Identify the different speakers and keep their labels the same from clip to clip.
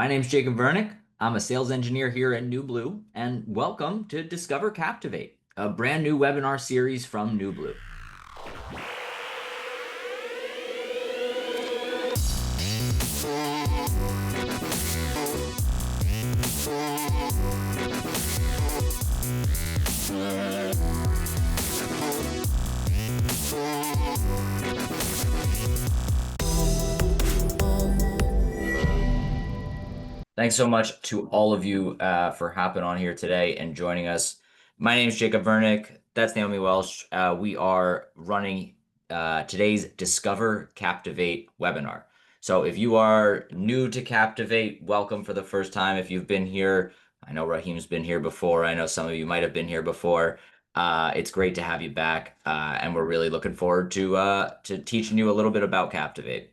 Speaker 1: My name's Jacob Vernick. I'm a sales engineer here at NewBlue, and welcome to Discover Captivate, a brand new webinar series from NewBlue. Thanks so much to all of you for hopping on here today and joining us. My name is Jacob Vernick. That's Naomi Welsh. We are running today's Discover Captivate webinar. So if you are new to Captivate, welcome for the first time. If you've been here, I know Raheem's been here before. I know some of you might have been here before. It's great to have you back, and we're really looking forward to teaching you a little bit about Captivate.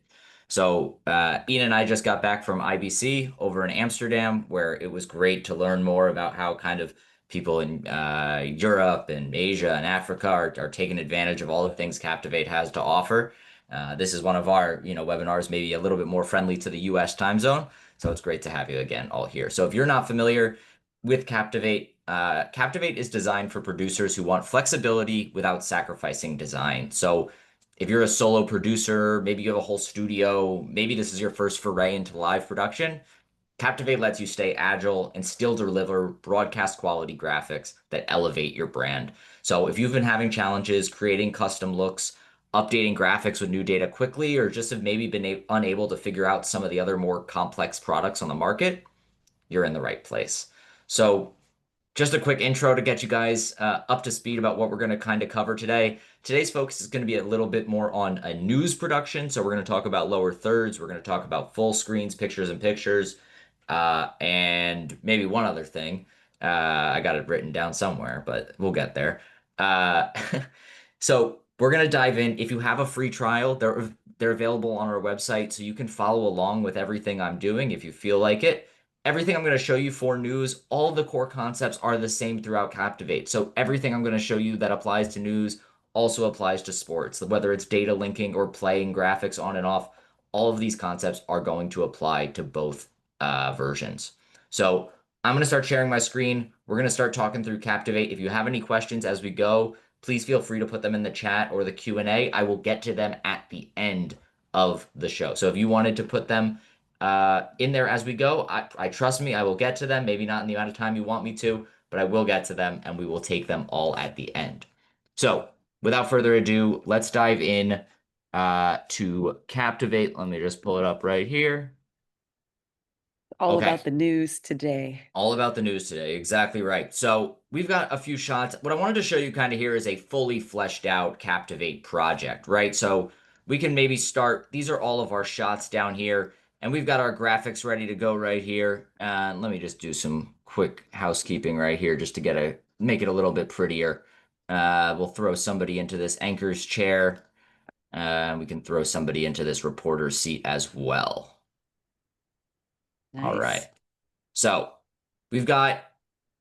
Speaker 1: So Ian and I just got back from IBC over in Amsterdam, where it was great to learn more about how kind of people in Europe and Asia and Africa are taking advantage of all the things Captivate has to offer. This is one of our webinars, maybe a little bit more friendly to the US time zone. So it's great to have you again all here. So if you're not familiar with Captivate, Captivate is designed for producers who want flexibility without sacrificing design. So if you're a solo producer, maybe you have a whole studio, maybe this is your first foray into live production, Captivate lets you stay agile and still deliver broadcast quality graphics that elevate your brand. So if you've been having challenges creating custom looks, updating graphics with new data quickly, or just have maybe been unable to figure out some of the other more complex products on the market, you're in the right place. So just a quick intro to get you guys up to speed about what we're going to kind of cover today. Today's focus is going to be a little bit more on a news production. So we're going to talk about lower thirds. We're going to talk about full screens, pictures in pictures, and maybe one other thing. I got it written down somewhere, but we'll get there. So we're going to dive in. If you have a free trial, they're available on our website, so you can follow along with everything I'm doing if you feel like it. Everything I'm going to show you for news, all of the core concepts are the same throughout Captivate. So everything I'm going to show you that applies to news also applies to sports, whether it's data linking or playing graphics on and off. All of these concepts are going to apply to both versions. So I'm going to start sharing my screen. We're going to start talking through Captivate. If you have any questions as we go, please feel free to put them in the chat or the Q&A. I will get to them at the end of the show. So if you wanted to put them in there as we go, I trust me, I will get to them. Maybe not in the amount of time you want me to, but I will get to them and we will take them all at the end. So without further ado, let's dive in to Captivate. Let me just pull it up right here.
Speaker 2: All about the news today.
Speaker 1: All about the news today. Exactly right. So we've got a few shots. What I wanted to show you kind of here is a fully fleshed out Captivate project, right? So we can maybe start. These are all of our shots down here, and we've got our graphics ready to go right here. Let me just do some quick housekeeping right here just to make it a little bit prettier. We'll throw somebody into this anchor's chair. We can throw somebody into this reporter's seat as well.
Speaker 2: Nice.
Speaker 1: All right. So we've got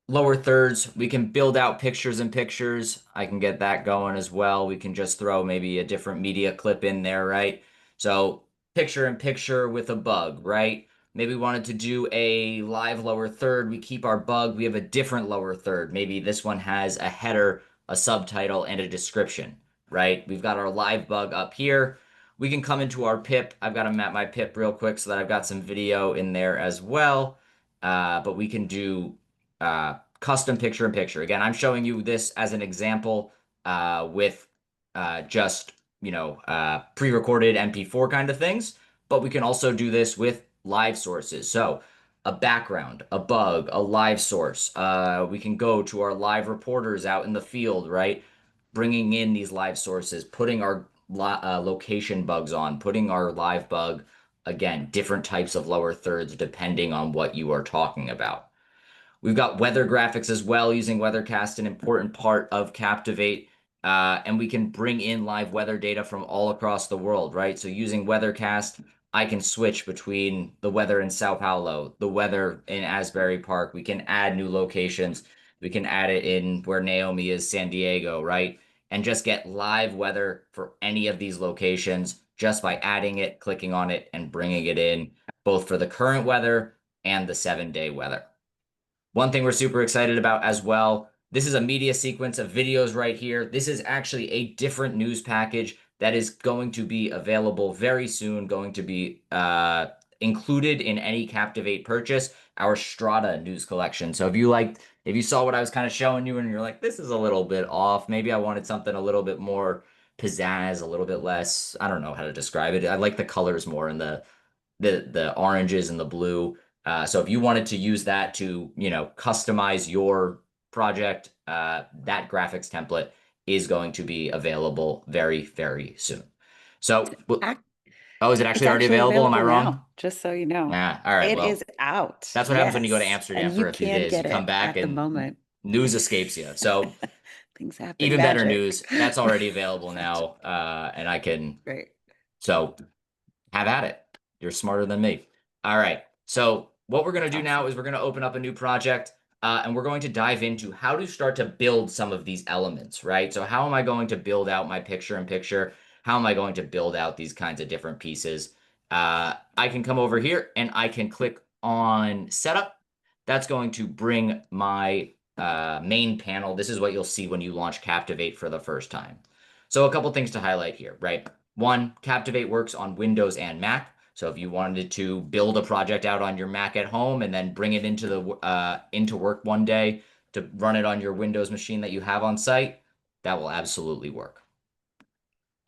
Speaker 1: lower thirds. We can build out pictures in pictures. I can get that going as well. We can just throw maybe a different media clip in there, right? So picture in picture with a bug, right? Maybe we wanted to do a live lower third. We keep our bug. We have a different lower third. Maybe this one has a header, a subtitle, and a description, right? We've got our live bug up here. We can come into our pip. I've got to map my pip real quick so that I've got some video in there as well. But we can do custom picture in picture. Again, I'm showing you this as an example with just, pre-recorded MP4 kind of things, but we can also do this with live sources. So a background, a bug, a live source. We can go to our live reporters out in the field, right? Bringing in these live sources, putting our location bugs on, putting our live bug, again, different types of lower thirds depending on what you are talking about. We've got weather graphics as well, using Weathercast, an important part of Captivate. And we can bring in live weather data from all across the world, right? So using Weathercast, I can switch between the weather in Sao Paulo, the weather in Asbury Park. We can add new locations. We can add it in where Naomi is, San Diego, right? And just get live weather for any of these locations just by adding it, clicking on it, and bringing it in, both for the current weather and the 7-day weather. One thing we're super excited about as well, this is a media sequence of videos right here. This is actually a different news package that is going to be available very soon, going to be included in any Captivate purchase, our Strata news collection. So if you saw what I was kind of showing you and you're like, this is a little bit off, maybe I wanted something a little bit more pizzazz, a little bit less, I don't know how to describe it. I like the colors more and the oranges and the blue. So if you wanted to use that to, customize your project, that graphics template is going to be available very, very soon. So,
Speaker 2: Ac-
Speaker 1: oh, is it
Speaker 2: It's
Speaker 1: actually already
Speaker 2: actually
Speaker 1: available? Am I
Speaker 2: available
Speaker 1: wrong?
Speaker 2: now, just so you know.
Speaker 1: Yeah. All right.
Speaker 2: It
Speaker 1: Well,
Speaker 2: is out.
Speaker 1: that's what happens when you go to
Speaker 2: Yes.
Speaker 1: Amsterdam
Speaker 2: And
Speaker 1: for
Speaker 2: you
Speaker 1: a few
Speaker 2: can
Speaker 1: days. You
Speaker 2: get
Speaker 1: come
Speaker 2: it
Speaker 1: back
Speaker 2: at the
Speaker 1: and
Speaker 2: moment.
Speaker 1: news escapes you. So
Speaker 2: Things happen.
Speaker 1: even better
Speaker 2: Magic.
Speaker 1: news. That's already available
Speaker 2: Magic.
Speaker 1: now. And I can,
Speaker 2: Great.
Speaker 1: so have at it. You're smarter than me. All right. So what we're going to
Speaker 2: That's
Speaker 1: do now
Speaker 2: awesome.
Speaker 1: is we're going to open up a new project, and we're going to dive into how to start to build some of these elements, right? So how am I going to build out my picture in picture? How am I going to build out these kinds of different pieces? I can come over here and I can click on setup. That's going to bring my main panel. This is what you'll see when you launch Captivate for the first time. So a couple things to highlight here, right? One, Captivate works on Windows and Mac. So if you wanted to build a project out on your Mac at home and then bring it into work one day to run it on your Windows machine that you have on site, that will absolutely work.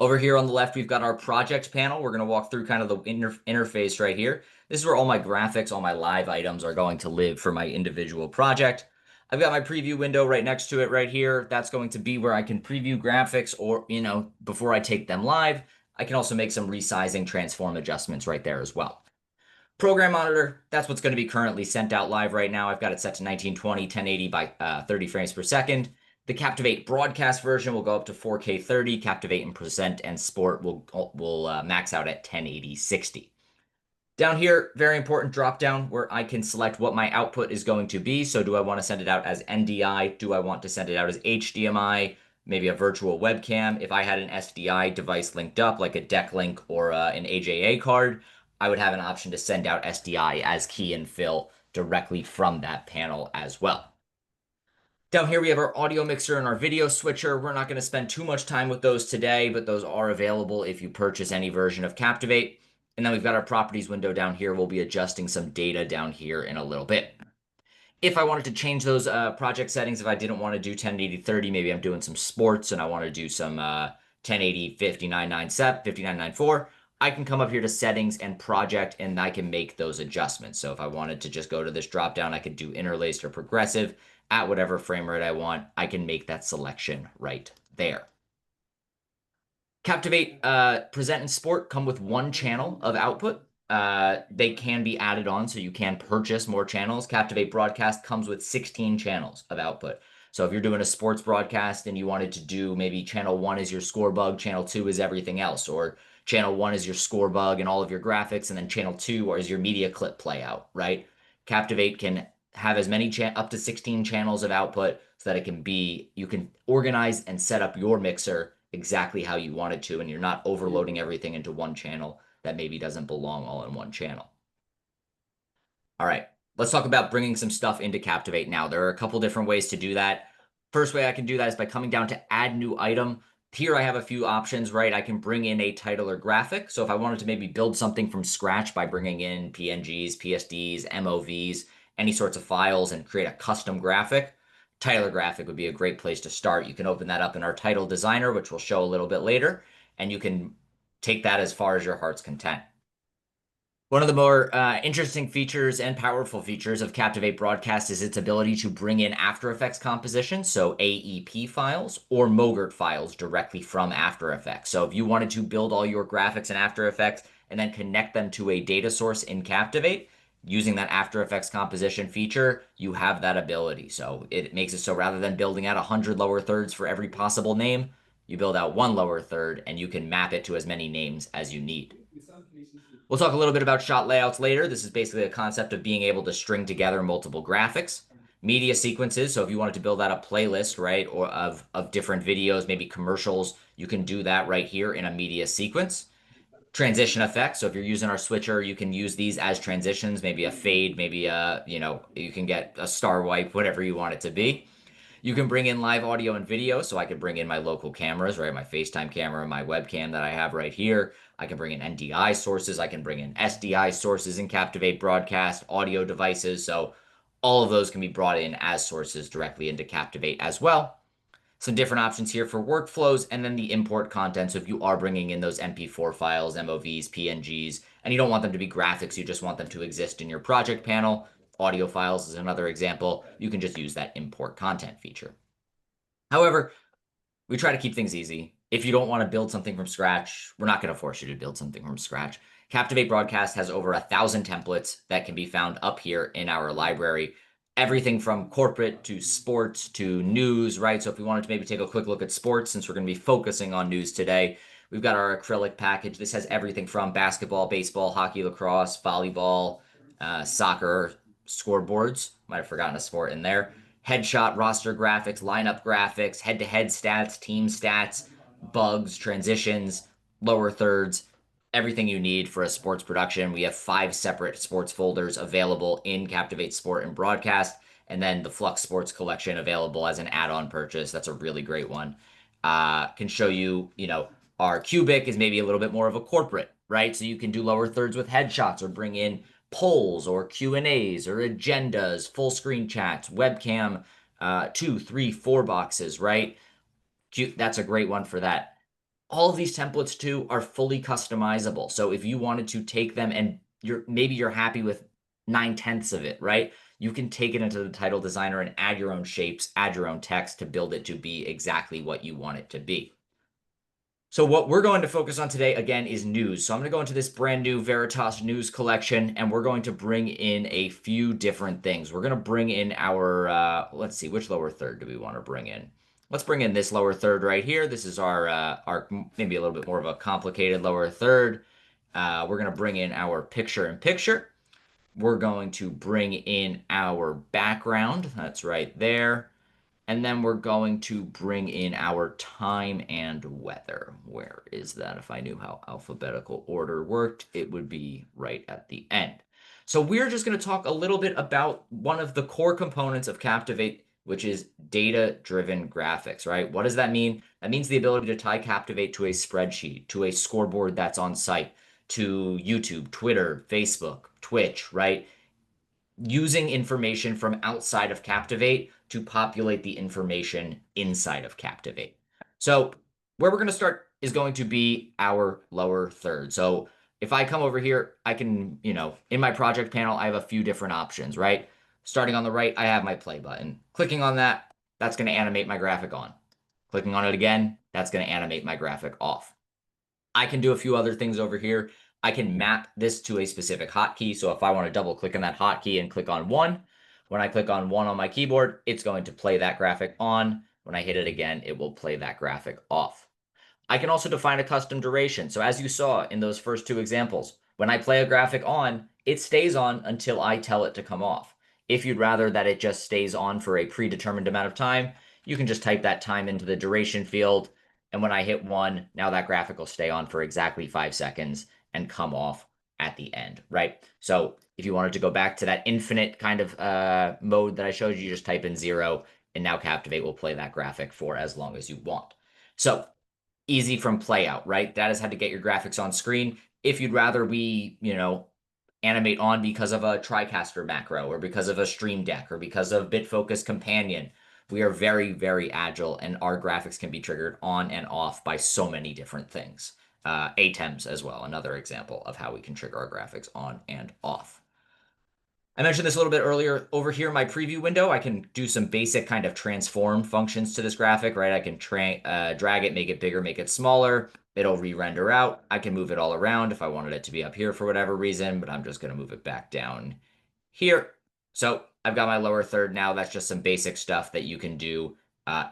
Speaker 1: Over here on the left, we've got our project panel. We're going to walk through kind of the interface right here. This is where all my graphics, all my live items are going to live for my individual project. I've got my preview window right next to it right here. That's going to be where I can preview graphics or, before I take them live. I can also make some resizing transform adjustments right there as well. Program monitor, that's what's going to be currently sent out live right now. I've got it set to 1920, 1080 by 30 frames per second. The Captivate broadcast version will go up to 4K 30. Captivate and Present and Sport will max out at 1080 60. Down here, very important drop down where I can select what my output is going to be. So do I want to send it out as NDI? Do I want to send it out as HDMI? Maybe a virtual webcam. If I had an SDI device linked up, like a deck link or an AJA card, I would have an option to send out SDI as key and fill directly from that panel as well. Down here, we have our audio mixer and our video switcher. We're not going to spend too much time with those today, but those are available if you purchase any version of Captivate. And then we've got our properties window down here. We'll be adjusting some data down here in a little bit. If I wanted to change those project settings, if I didn't want to do 1080 30, maybe I'm doing some sports and I want to do some 1080 5994, I can come up here to settings and project and I can make those adjustments. So if I wanted to just go to this drop down, I could do interlaced or progressive at whatever frame rate I want. I can make that selection right there. Captivate Present and Sport come with one channel of output. They can be added on, so you can purchase more channels. Captivate Broadcast comes with 16 channels of output. So if you're doing a sports broadcast and you wanted to do maybe channel 1 is your score bug, channel 2 is everything else, or channel 1 is your score bug and all of your graphics, and then channel 2 is your media clip playout, right? Captivate can have as many up to 16 channels of output so that you can organize and set up your mixer exactly how you want it to, and you're not overloading everything into one channel that maybe doesn't belong all in one channel. All right, let's talk about bringing some stuff into Captivate now. There are a couple different ways to do that. First way I can do that is by coming down to add new item. Here I have a few options, right? I can bring in a title or graphic. So if I wanted to maybe build something from scratch by bringing in PNGs, PSDs, MOVs, any sorts of files and create a custom graphic, title or graphic would be a great place to start. You can open that up in our title designer, which we'll show a little bit later, and you can take that as far as your heart's content. One of the more interesting features and powerful features of Captivate Broadcast is its ability to bring in After Effects composition, so AEP files or Mogurt files directly from After Effects. So if you wanted to build all your graphics in After Effects and then connect them to a data source in Captivate, using that After Effects composition feature, you have that ability. So it makes it so rather than building out 100 lower thirds for every possible name, you build out one lower third and you can map it to as many names as you need. We'll talk a little bit about shot layouts later. This is basically a concept of being able to string together multiple graphics. Media sequences, so if you wanted to build out a playlist, right, or of different videos, maybe commercials, you can do that right here in a media sequence. transition effects. So if you're using our switcher, you can use these as transitions, maybe a fade, maybe you can get a star wipe, whatever you want it to be. You can bring in live audio and video. So I could bring in my local cameras, right? My FaceTime camera, my webcam that I have right here. I can bring in NDI sources. I can bring in SDI sources in Captivate Broadcast, audio devices. So all of those can be brought in as sources directly into Captivate as well. Some different options here for workflows, and then the import content. So if you are bringing in those MP4 files, MOVs, PNGs, and you don't want them to be graphics, you just want them to exist in your project panel, audio files is another example, you can just use that import content feature. However, we try to keep things easy. If you don't want to build something from scratch, we're not going to force you to build something from scratch. Captivate Broadcast has over 1,000 templates that can be found up here in our library. Everything from corporate to sports to news, right? So if we wanted to maybe take a quick look at sports, since we're going to be focusing on news today, we've got our acrylic package. This has everything from basketball, baseball, hockey, lacrosse, volleyball, soccer, scoreboards. Might have forgotten a sport in there. Headshot, roster graphics, lineup graphics, head-to-head stats, team stats, bugs, transitions, lower thirds, everything you need for a sports production. We have 5 separate sports folders available in Captivate Sport and Broadcast, and then the Flux Sports Collection available as an add-on purchase. That's a really great one. Can show you, our Cubic is maybe a little bit more of a corporate, right? So you can do lower thirds with headshots or bring in polls or Q&As or agendas, full screen chats, webcam, 2, 3, 4 boxes, right? That's a great one for that. All of these templates too are fully customizable. So if you wanted to take them and maybe you're happy with 9/10 of it, right? You can take it into the title designer and add your own shapes, add your own text to build it to be exactly what you want it to be. So what we're going to focus on today, again, is news. So I'm going to go into this brand new Veritas News Collection, and we're going to bring in a few different things. We're going to bring in our, let's see, which lower third do we want to bring in? Let's bring in this lower third right here. This is our maybe a little bit more of a complicated lower third. We're going to bring in our picture-in-picture. We're going to bring in our background. That's right there. And then we're going to bring in our time and weather. Where is that? If I knew how alphabetical order worked, it would be right at the end. So we're just going to talk a little bit about one of the core components of Captivate, which is data-driven graphics, right? What does that mean? That means the ability to tie Captivate to a spreadsheet, to a scoreboard that's on site, to YouTube, Twitter, Facebook, Twitch, right? Using information from outside of Captivate to populate the information inside of Captivate. So where we're going to start is going to be our lower third. So if I come over here, I can, in my project panel, I have a few different options, right? Starting on the right, I have my play button. Clicking on that, that's going to animate my graphic on. Clicking on it again, that's going to animate my graphic off. I can do a few other things over here. I can map this to a specific hotkey. So if I want to double click on that hotkey and click on 1, when I click on 1 on my keyboard, it's going to play that graphic on. When I hit it again, it will play that graphic off. I can also define a custom duration. So as you saw in those first 2 examples, when I play a graphic on, it stays on until I tell it to come off. If you'd rather that it just stays on for a predetermined amount of time, you can just type that time into the duration field. And when I hit 1, now that graphic will stay on for exactly 5 seconds and come off at the end, right? So if you wanted to go back to that infinite kind of mode that I showed you, just type in 0, and now Captivate will play that graphic for as long as you want. So easy from playout, right? That is how to get your graphics on screen. If you'd rather we, animate on because of a TriCaster macro or because of a Stream Deck or because of BitFocus Companion, we are very, very agile, and our graphics can be triggered on and off by so many different things. ATEMs as well, another example of how we can trigger our graphics on and off. I mentioned this a little bit earlier. Over here in my preview window, I can do some basic kind of transform functions to this graphic, right? I can drag it, make it bigger, make it smaller. It'll re-render out. I can move it all around if I wanted it to be up here for whatever reason, but I'm just going to move it back down here. So I've got my lower third now. That's just some basic stuff that you can do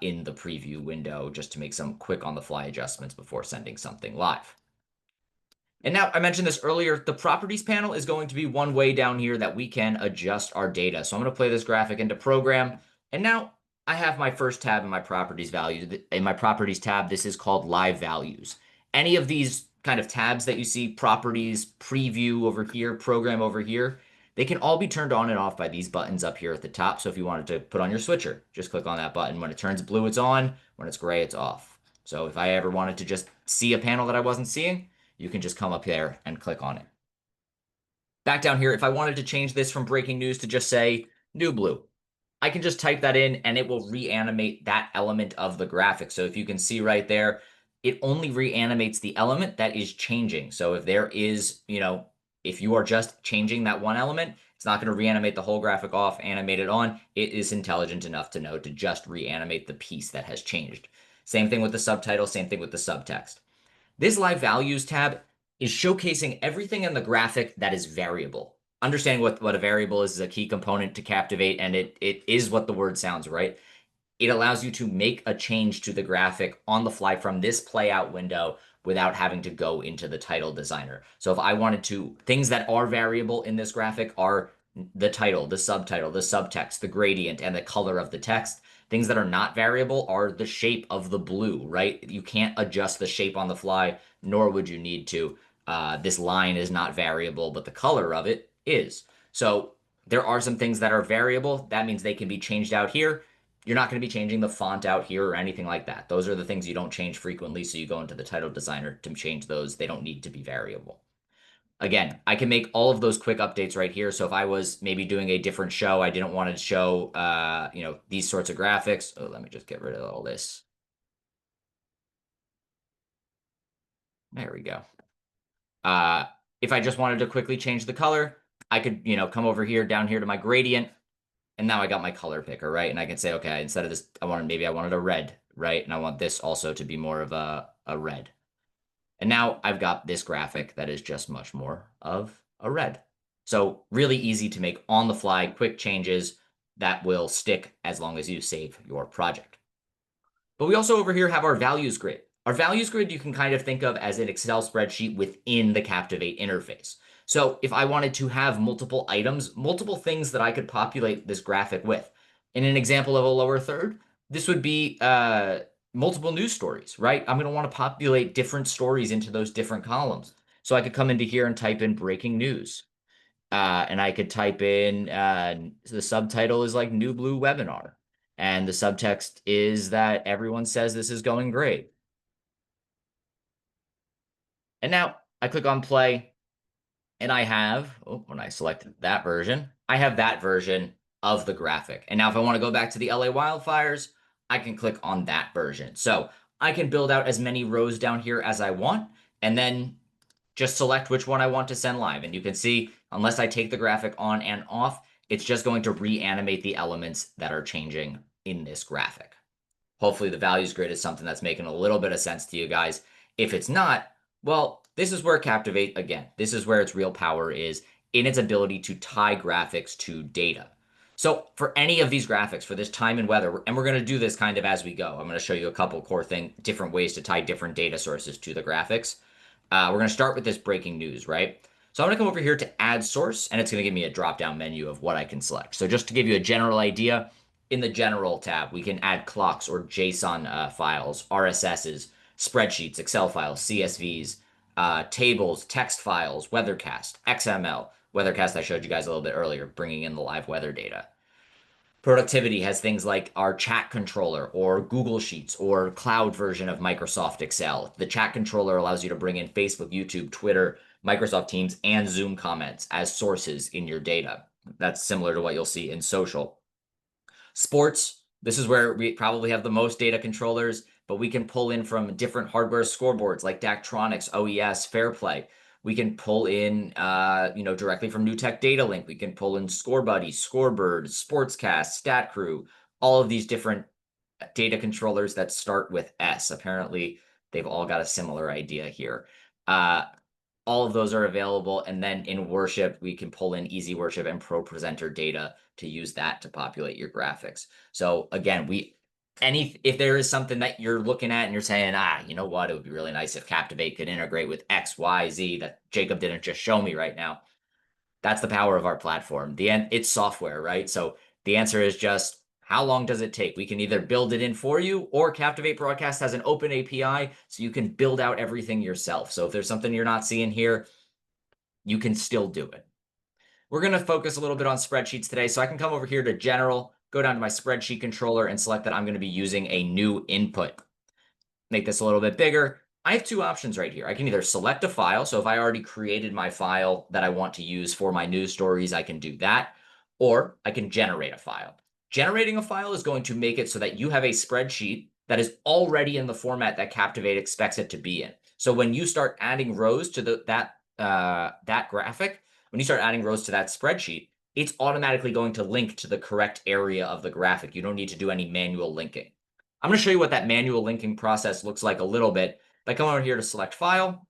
Speaker 1: in the preview window just to make some quick on-the-fly adjustments before sending something live. And now, I mentioned this earlier, the properties panel is going to be one way down here that we can adjust our data. So I'm going to play this graphic into program. And now I have my first tab in my properties value. In my properties tab, this is called live values. Any of these kind of tabs that you see, properties, preview over here, program over here, they can all be turned on and off by these buttons up here at the top. So if you wanted to put on your switcher, just click on that button. When it turns blue, it's on. When it's gray, it's off. So if I ever wanted to just see a panel that I wasn't seeing, you can just come up there and click on it. Back down here, if I wanted to change this from breaking news to just say NewBlue, I can just type that in and it will reanimate that element of the graphic. So if you can see right there, it only reanimates the element that is changing. So if there is, if you are just changing that one element, it's not going to reanimate the whole graphic off, animate it on. It is intelligent enough to know to just reanimate the piece that has changed. Same thing with the subtitle, same thing with the subtext. This live values tab is showcasing everything in the graphic that is variable. Understanding what a variable is a key component to Captivate, and it is what the word sounds, right? It allows you to make a change to the graphic on the fly from this playout window without having to go into the title designer. So if I wanted to, things that are variable in this graphic are the title, the subtitle, the subtext, the gradient, and the color of the text. Things that are not variable are the shape of the blue, right? You can't adjust the shape on the fly, nor would you need to. This line is not variable, but the color of it is. So there are some things that are variable. That means they can be changed out here. You're not going to be changing the font out here or anything like that. Those are the things you don't change frequently, so you go into the title designer to change those. They don't need to be variable. Again, I can make all of those quick updates right here. So if I was maybe doing a different show, I didn't want to show, these sorts of graphics. Oh, let me just get rid of all this. There we go. If I just wanted to quickly change the color, I could, come over here, down here to my gradient, and now I got my color picker, right? And I can say, okay, instead of this, I wanted a red, right? And I want this also to be more of a red. And now I've got this graphic that is just much more of a red. So really easy to make on the fly, quick changes that will stick as long as you save your project. But we also over here have our values grid. Our values grid you can kind of think of as an Excel spreadsheet within the Captivate interface. So if I wanted to have multiple items, multiple things that I could populate this graphic with. In an example of a lower third, this would be multiple news stories, right? I'm going to want to populate different stories into those different columns. So I could come into here and type in breaking news. And I could type in the subtitle is like NewBlue Webinar. And the subtext is that everyone says this is going great. And now I click on play and I have, when I selected that version, I have that version of the graphic. And now if I want to go back to the LA wildfires, I can click on that version. So I can build out as many rows down here as I want, and then just select which one I want to send live. And you can see, unless I take the graphic on and off, it's just going to reanimate the elements that are changing in this graphic. Hopefully the values grid is something that's making a little bit of sense to you guys. If it's not, well, this is where Captivate, again, this is where its real power is in its ability to tie graphics to data. So for any of these graphics, for this time and weather, and we're going to do this kind of as we go. I'm going to show you a couple core different ways to tie different data sources to the graphics. We're going to start with this breaking news, right? So I'm going to come over here to add source, and it's going to give me a drop-down menu of what I can select. So just to give you a general idea, in the general tab, we can add clocks or JSON files, RSSs, spreadsheets, Excel files, CSVs, tables, text files, weathercast, XML. Weathercast I showed you guys a little bit earlier, bringing in the live weather data. Productivity has things like our chat controller or Google Sheets or cloud version of Microsoft Excel. The chat controller allows you to bring in Facebook, YouTube, Twitter, Microsoft Teams, and Zoom comments as sources in your data. That's similar to what you'll see in social. Sports, this is where we probably have the most data controllers, but we can pull in from different hardware scoreboards like Daktronics, OES, Fairplay. We can pull in, directly from NewTek Data Link. We can pull in ScoreBuddy, Scorebird, Sportscast, StatCrew, all of these different data controllers that start with S. Apparently, they've all got a similar idea here. All of those are available. And then in Worship, we can pull in Easy Worship and Pro Presenter data to use that to populate your graphics. So again, if there is something that you're looking at and you're saying, you know what, it would be really nice if Captivate could integrate with X, Y, Z that Jacob didn't just show me right now. That's the power of our platform. It's software, right? So the answer is just How long does it take? We can either build it in for you, or Captivate Broadcast has an open API, so you can build out everything yourself. So if there's something you're not seeing here, you can still do it. We're going to focus a little bit on spreadsheets today. So I can come over here to General, go down to my spreadsheet controller, and select that I'm going to be using a new input. Make this a little bit bigger. I have two options right here. I can either select a file. So if I already created my file that I want to use for my news stories, I can do that. Or I can generate a file. Generating a file is going to make it so that you have a spreadsheet that is already in the format that Captivate expects it to be in. So when you start adding rows to that graphic, when you start adding rows to that spreadsheet, it's automatically going to link to the correct area of the graphic. You don't need to do any manual linking. I'm going to show you what that manual linking process looks like a little bit. If I come over here to select file,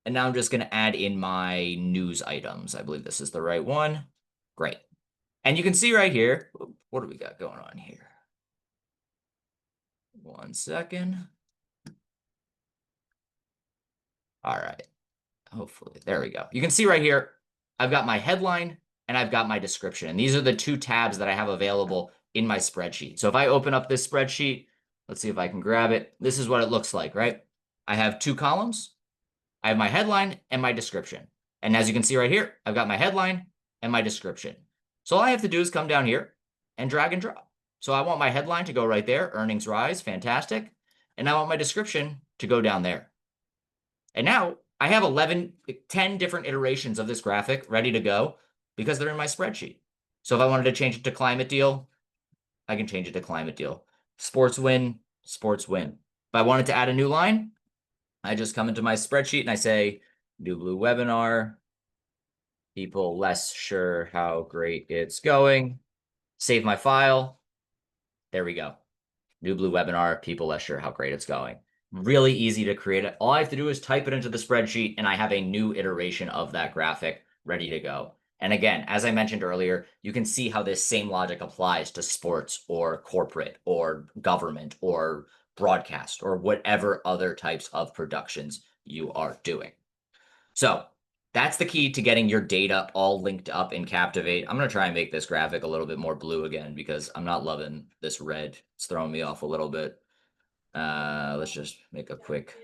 Speaker 1: and now I'm just going to add in my news items. I believe this is the right one. Great. And you can see right here, what do we got going on here? 1 second. All right. Hopefully, there we go. You can see right here, I've got my headline and I've got my description. And these are the two tabs that I have available in my spreadsheet. So if I open up this spreadsheet, let's see if I can grab it. This is what it looks like, right? I have two columns. I have my headline and my description. And as you can see right here, I've got my headline and my description. So all I have to do is come down here and drag and drop. So I want my headline to go right there, earnings rise, fantastic. And I want my description to go down there. And now I have 10 different iterations of this graphic ready to go because they're in my spreadsheet. So if I wanted to change it to climate deal, I can change it to climate deal. Sports win, sports win. If I wanted to add a new line, I just come into my spreadsheet and I say, NewBlue Webinar, people less sure how great it's going. Save my file. There we go. NewBlue Webinar, people less sure how great it's going. Really easy to create it. All I have to do is type it into the spreadsheet and I have a new iteration of that graphic ready to go. And again, as I mentioned earlier, you can see how this same logic applies to sports or corporate or government or broadcast or whatever other types of productions you are doing. So that's the key to getting your data all linked up in Captivate. I'm going to try and make this graphic a little bit more blue again because I'm not loving this red. It's throwing me off a little bit. Let's just make a quick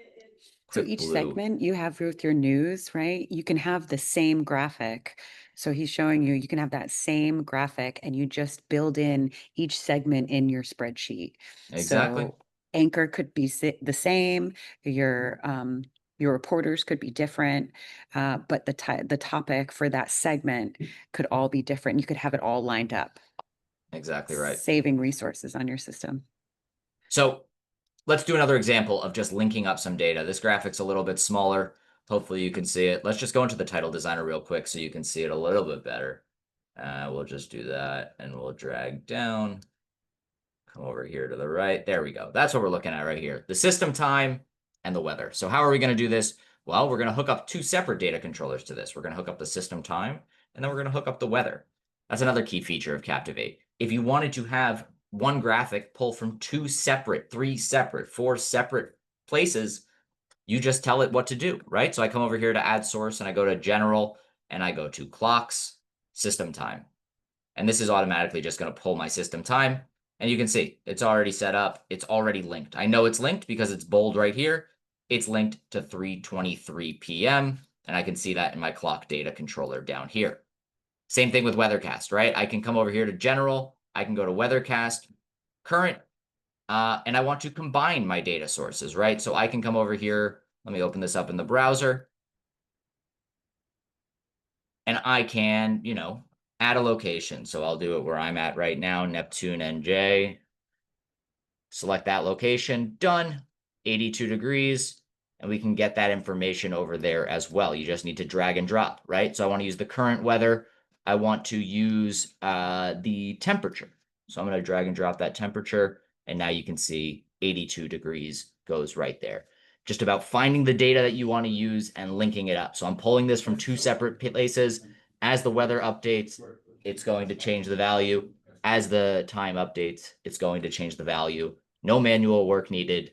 Speaker 2: So each
Speaker 1: blue.
Speaker 2: segment you have with your news, right? You can have the same graphic. So he's showing you, you can have that same graphic and you just build in each segment in your spreadsheet.
Speaker 1: Exactly.
Speaker 2: So anchor could be the same, your reporters could be different, but the topic for that segment could all be different. You could have it all lined up.
Speaker 1: Exactly right.
Speaker 2: Saving resources on your system.
Speaker 1: So let's do another example of just linking up some data. This graphic's a little bit smaller. Hopefully you can see it. Let's just go into the title designer real quick so you can see it a little bit better. We'll just do that and we'll drag down. Come over here to the right. There we go. That's what we're looking at right here. The system time and the weather. So how are we going to do this? Well, we're going to hook up two separate data controllers to this. We're going to hook up the system time, and then we're going to hook up the weather. That's another key feature of Captivate. If you wanted to have one graphic pull from two separate, three separate, four separate places, you just tell it what to do, right? So I come over here to add source, and I go to general, and I go to clocks, system time. And this is automatically just going to pull my system time. And you can see it's already set up. It's already linked. I know it's linked because it's bold right here. It's linked to 3:23 p.m. And I can see that in my clock data controller down here. Same thing with Weathercast, right? I can come over here to general. I can go to Weathercast, current, and I want to combine my data sources, right? So I can come over here. Let me open this up in the browser. And I can, add a location. So I'll do it where I'm at right now, Neptune NJ. Select that location, done, 82 degrees, and we can get that information over there as well. You just need to drag and drop, right? So I want to use the current weather. I want to use the temperature. So I'm going to drag and drop that temperature, and now you can see 82 degrees goes right there. Just about finding the data that you want to use and linking it up. So I'm pulling this from two separate places. As the weather updates, it's going to change the value. As the time updates, it's going to change the value. No manual work needed.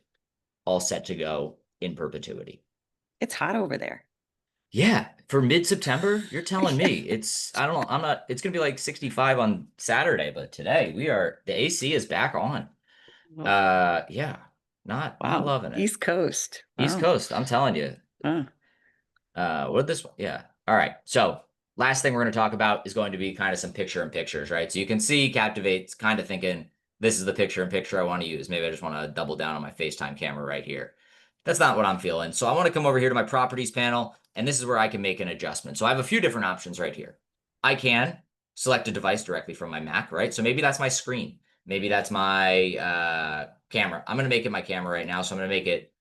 Speaker 1: All set to go in perpetuity.
Speaker 2: It's hot over there.
Speaker 1: Yeah, for mid-September, you're telling me. I don't know, I'm not, it's gonna be like 65 on Saturday, but today the AC is back on.
Speaker 2: Oh,
Speaker 1: Yeah, not
Speaker 2: wow.
Speaker 1: loving it.
Speaker 2: East Coast.
Speaker 1: East
Speaker 2: Wow.
Speaker 1: Coast, I'm telling you.
Speaker 2: Huh.
Speaker 1: What this, yeah. All right. So last thing we're going to talk about is going to be kind of some picture in pictures, right? So you can see Captivate's kind of thinking, this is the picture in picture I want to use. Maybe I just want to double down on my FaceTime camera right here. That's not what I'm feeling. So I want to come over here to my properties panel, and this is where I can make an adjustment. So I have a few different options right here. I can select a device directly from my Mac, right? So maybe that's my screen. Maybe that's my camera. I'm going to make it my camera right now. So I'm going to make it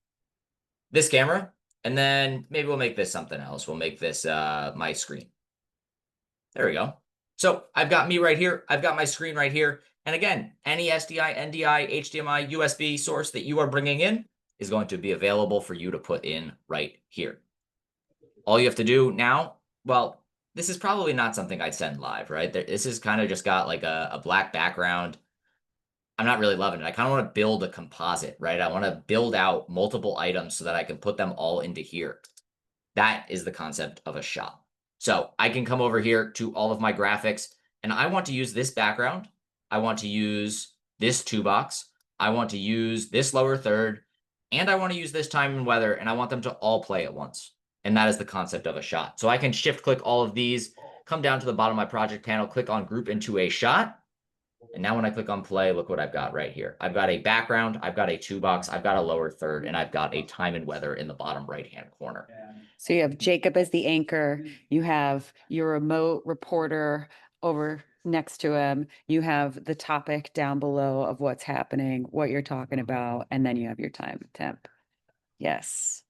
Speaker 1: this camera, and then maybe we'll make this something else. We'll make this my screen. There we go. So I've got me right here. I've got my screen right here. And again, any SDI, NDI, HDMI, USB source that you are bringing in is going to be available for you to put in right here. All you have to do now, well, this is probably not something I'd send live, right? This is kind of just got like a black background. I'm not really loving it. I kind of want to build a composite, right? I want to build out multiple items so that I can put them all into here. That is the concept of a shop. So I can come over here to all of my graphics, and I want to use this background. I want to use this two box. I want to use this lower third, and I want to use this time and weather, and I want them to all play at once. And that is the concept of a shot. So I can shift click all of these, come down to the bottom of my project panel, click on group into a shot. And now when I click on play, look what I've got right here. I've got a background, I've got a two box, I've got a lower third, and I've got a time and weather in the bottom right-hand corner.
Speaker 2: So you have Jacob as the anchor, you have your remote reporter over next to him, you have the topic down below of what's happening, what you're talking about, and then you have your time temp. Yes,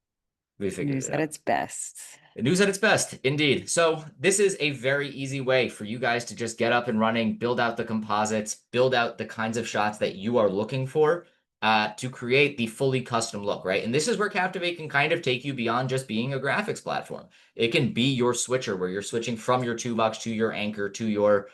Speaker 1: We figured
Speaker 2: news
Speaker 1: it
Speaker 2: at
Speaker 1: out.
Speaker 2: its best.
Speaker 1: News at its best, indeed. So this is a very easy way for you guys to just get up and running, build out the composites, build out the kinds of shots that you are looking for to create the fully custom look, right? And this is where Captivate can kind of take you beyond just being a graphics platform. It can be your switcher where you're switching from your two box to your anchor to your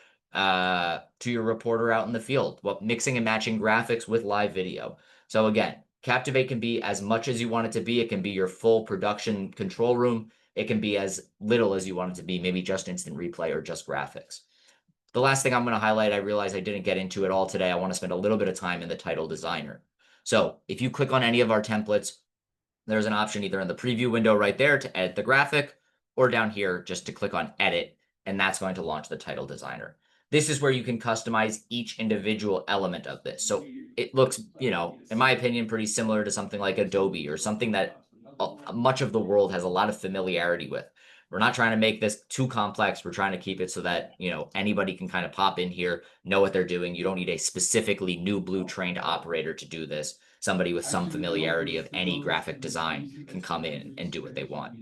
Speaker 1: reporter out in the field, mixing and matching graphics with live video. So again, Captivate can be as much as you want it to be. It can be your full production control room. It can be as little as you want it to be, maybe just instant replay or just graphics. The last thing I'm going to highlight, I realize I didn't get into it all today. I want to spend a little bit of time in the title designer. So if you click on any of our templates, there's an option either in the preview window right there to edit the graphic or down here just to click on edit, and that's going to launch the title designer. This is where you can customize each individual element of this. So it looks, in my opinion, pretty similar to something like Adobe or something that much of the world has a lot of familiarity with. We're not trying to make this too complex. We're trying to keep it so that, anybody can kind of pop in here, know what they're doing. You don't need a specifically NewBlue trained operator to do this. Somebody with some familiarity of any graphic design can come in and do what they want.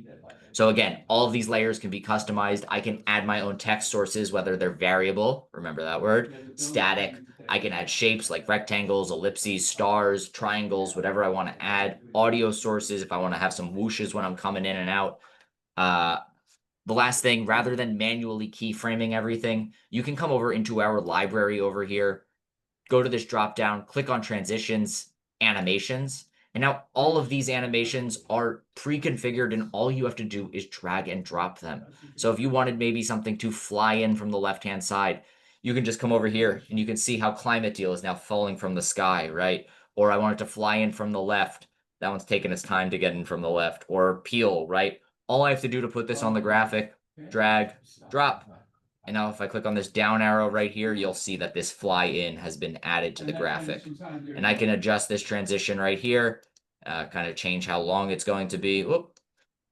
Speaker 1: So again, all of these layers can be customized. I can add my own text sources, whether they're variable, remember that word, static. I can add shapes like rectangles, ellipses, stars, triangles, whatever I want to add. Audio sources if I want to have some whooshes when I'm coming in and out. The last thing, rather than manually keyframing everything, you can come over into our library over here, go to this drop down, click on transitions, animations. And now all of these animations are pre-configured and all you have to do is drag and drop them. So if you wanted maybe something to fly in from the left-hand side, you can just come over here and you can see how Climate Deal is now falling from the sky, right? Or I want it to fly in from the left. That one's taking its time to get in from the left. Or peel, right? All I have to do to put this on the graphic, drag, drop. And now if I click on this down arrow right here, you'll see that this fly in has been added to the graphic. And I can adjust this transition right here, kind of change how long it's going to be. Whoop,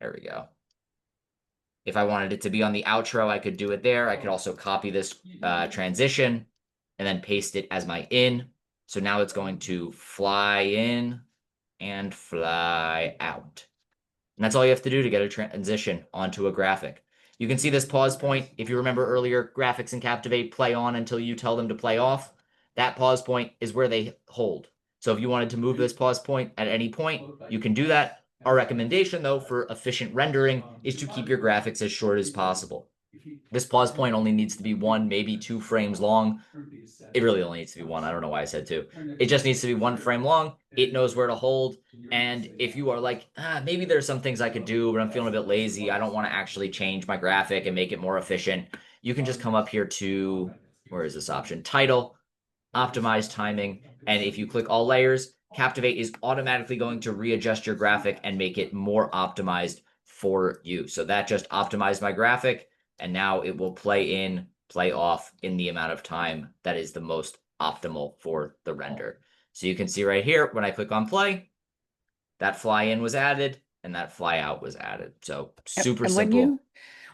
Speaker 1: there we go. If I wanted it to be on the outro, I could do it there. I could also copy this transition and then paste it as my in. So now it's going to fly in and fly out. And that's all you have to do to get a transition onto a graphic. You can see this pause point. If you remember earlier, graphics in Captivate play on until you tell them to play off. That pause point is where they hold. So if you wanted to move this pause point at any point, you can do that. Our recommendation, though, for efficient rendering is to keep your graphics as short as possible. This pause point only needs to be 1, maybe 2 frames long. It really only needs to be 1. I don't know why I said 2. It just needs to be 1 frame long. It knows where to hold. And if you are like, maybe there's some things I could do, but I'm feeling a bit lazy, I don't want to actually change my graphic and make it more efficient, you can just come up here to, where is this option? Title, optimize timing. And if you click all layers, Captivate is automatically going to readjust your graphic and make it more optimized for you. So that just optimized my graphic, and now it will play in, play off in the amount of time that is the most optimal for the render. So you can see right here, when I click on play, that fly in was added and that fly out was added. So super
Speaker 2: And
Speaker 1: simple.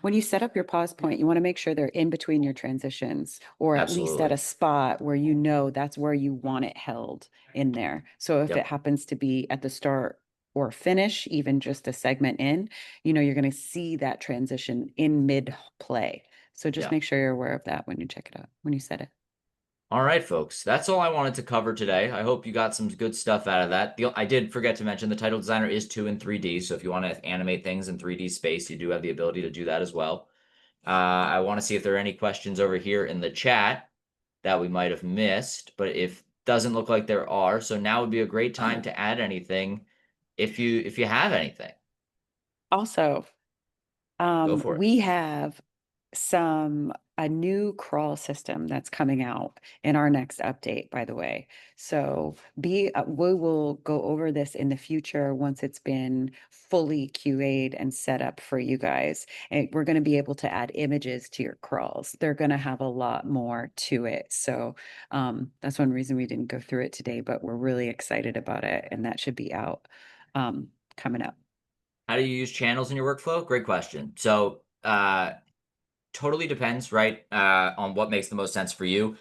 Speaker 2: when you set up your pause point, you want to make sure they're in between your transitions, or at least at
Speaker 1: Absolutely.
Speaker 2: a spot where you know that's where you want it held in there. So if it
Speaker 1: Yep.
Speaker 2: happens to be at the start or finish, even just a segment in, you're going to see that transition in mid play. So just
Speaker 1: Yeah.
Speaker 2: make sure you're aware of that when you check it out, when you set it.
Speaker 1: All right, folks. That's all I wanted to cover today. I hope you got some good stuff out of that. I did forget to mention the title designer is 2 and 3D. So if you want to animate things in 3D space, you do have the ability to do that as well. I want to see if there are any questions over here in the chat that we might have missed, but if doesn't look like there are, so now would be a great time to add anything if you have anything.
Speaker 2: Also,
Speaker 1: Go for it.
Speaker 2: we have a new crawl system that's coming out in our next update, by the way. So we will go over this in the future once it's been fully QA'd and set up for you guys. And we're going to be able to add images to your crawls. They're going to have a lot more to it. So that's one reason we didn't go through it today, but we're really excited about it, and that should be out coming up.
Speaker 1: How do you use channels in your workflow? Great question. So totally depends, right, on what makes the most sense for you.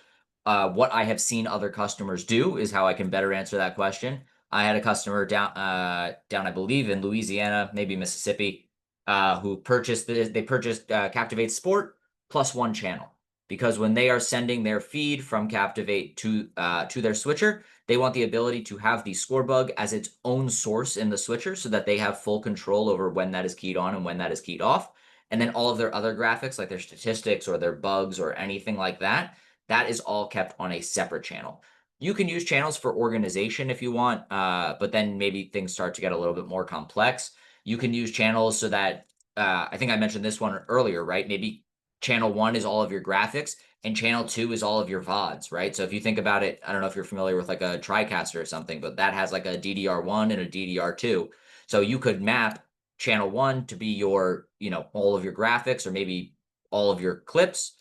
Speaker 1: What I have seen other customers do is how I can better answer that question. I had a customer down, I believe, in Louisiana, maybe Mississippi, who they purchased Captivate Sport plus 1 channel because when they are sending their feed from Captivate to their switcher, they want the ability to have the score bug as its own source in the switcher so that they have full control over when that is keyed on and when that is keyed off. And then all of their other graphics, like their statistics or their bugs or anything like that, that is all kept on a separate channel. You can use channels for organization if you want, but then maybe things start to get a little bit more complex. You can use channels so that I think I mentioned this one earlier, right? Maybe channel 1 is all of your graphics and channel 2 is all of your VODs, right? So if you think about it, I don't know if you're familiar with like a TriCaster or something, but that has like a DDR1 and a DDR2. So you could map channel 1 to be your, all of your graphics or maybe all of your clips.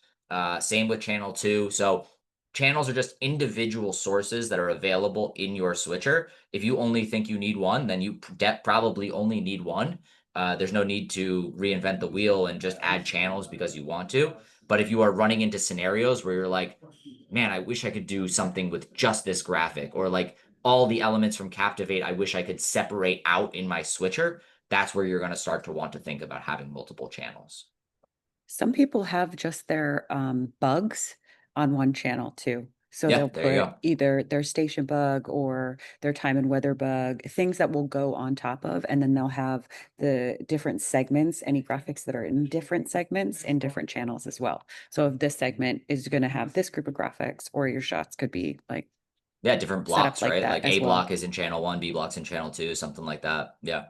Speaker 1: Same with channel 2. So channels are just individual sources that are available in your switcher. If you only think you need one, then you probably only need one. There's no need to reinvent the wheel and just add channels because you want to. But if you are running into scenarios where you're like, man, I wish I could do something with just this graphic, or like all the elements from Captivate, I wish I could separate out in my switcher, that's where you're going to start to want to think about having multiple channels.
Speaker 2: Some people have just their bugs on one channel too. So
Speaker 1: Yeah,
Speaker 2: they'll
Speaker 1: there you
Speaker 2: put
Speaker 1: go.
Speaker 2: either their station bug or their time and weather bug, things that will go on top of, and then they'll have the different segments, any graphics that are in different segments in different channels as well. So if this segment is going to have this group of graphics, or your shots could be like
Speaker 1: Yeah, different
Speaker 2: set up
Speaker 1: blocks,
Speaker 2: like
Speaker 1: right?
Speaker 2: that
Speaker 1: Like A
Speaker 2: as well.
Speaker 1: block is in channel 1, B block's in channel 2, something like that. Yeah.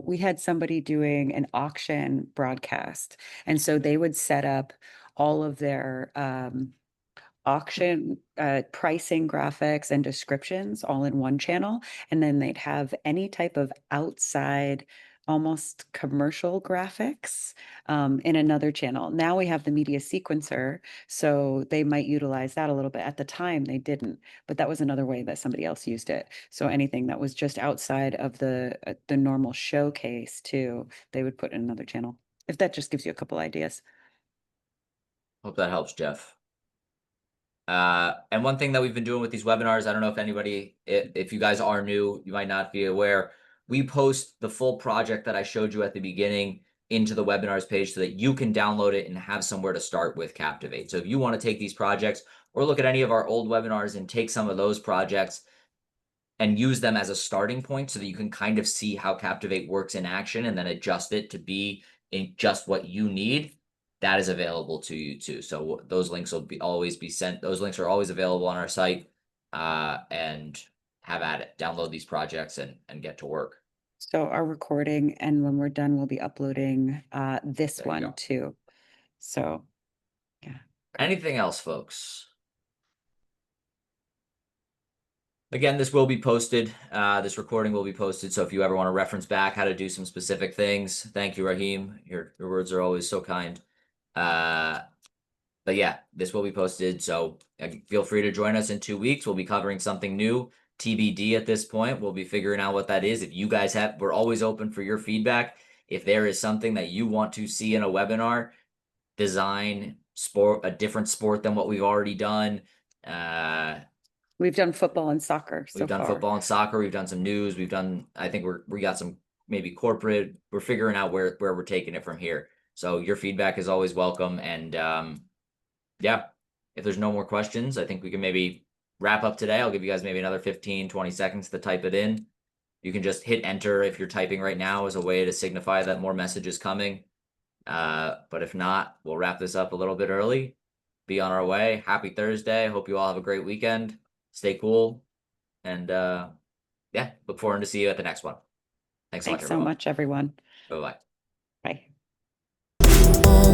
Speaker 2: We had somebody doing an auction broadcast, and so they would set up all of their auction pricing graphics and descriptions all in one channel, and then they'd have any type of outside almost commercial graphics in another channel. Now we have the media sequencer, so they might utilize that a little bit. At the time they didn't, but that was another way that somebody else used it. So anything that was just outside of the normal showcase too, they would put in another channel. If that just gives you a couple ideas.
Speaker 1: Hope that helps, Jeff. And one thing that we've been doing with these webinars, I don't know if you guys are new, you might not be aware, we post the full project that I showed you at the beginning into the webinars page so that you can download it and have somewhere to start with Captivate. So if you want to take these projects or look at any of our old webinars and take some of those projects and use them as a starting point so that you can kind of see how Captivate works in action and then adjust it to be in just what you need, that is available to you too. So those links will always be sent. Those links are always available on our site, and have at it. Download these projects and get to work.
Speaker 2: So our recording, and when we're done, we'll be uploading this
Speaker 1: There you
Speaker 2: one
Speaker 1: go.
Speaker 2: too. So, yeah. Okay.
Speaker 1: Anything else, folks? Again, this will be posted. This recording will be posted. So if you ever want to reference back how to do some specific things, thank you, Raheem. Your words are always so kind. But yeah, this will be posted. So feel free to join us in 2 weeks. We'll be covering something new. TBD at this point. We'll be figuring out what that is. If you guys have, we're always open for your feedback. If there is something that you want to see in a webinar, design, sport, a different sport than what we've already done.
Speaker 2: We've done football and soccer so
Speaker 1: We've done
Speaker 2: far.
Speaker 1: football and soccer. We've done some news. We've done, I think we got some maybe corporate. We're figuring out where we're taking it from here. So your feedback is always welcome. And yeah, if there's no more questions, I think we can maybe wrap up today. I'll give you guys maybe another 15, 20 seconds to type it in. You can just hit enter if you're typing right now as a way to signify that more message is coming. But if not, we'll wrap this up a little bit early. Be on our way. Happy Thursday. Hope you all have a great weekend. Stay cool. And yeah, look forward to see you at the next one. Thanks so much,
Speaker 2: Thanks so
Speaker 1: everyone.
Speaker 2: much, everyone.
Speaker 1: Bye-bye.
Speaker 2: Bye.